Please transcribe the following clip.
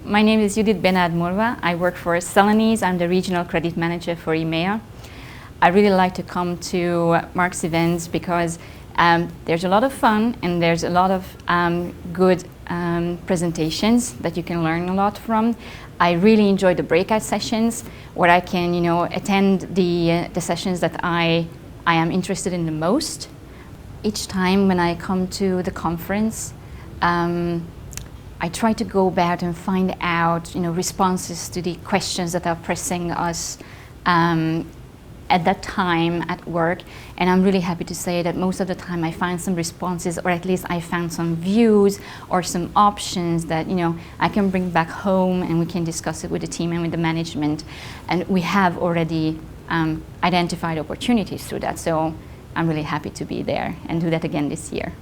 My name is Judit Benard Morva. I work for Celanese. I'm the regional credit manager for EMEA. I really like to come to Mark's events because there's a lot of fun and there's a lot of good presentations that you can learn a lot from. I really enjoy the breakout sessions where I can, attend the sessions that I am interested in the most. Each time when I come to the conference, I try to go about and find out, responses to the questions that are pressing us at that time at work. And I'm really happy to say that most of the time I find some responses, or at least I found some views or some options that, I can bring back home and we can discuss it with the team and with the management. And we have already identified opportunities through that. So I'm really happy to be there and do that again this year.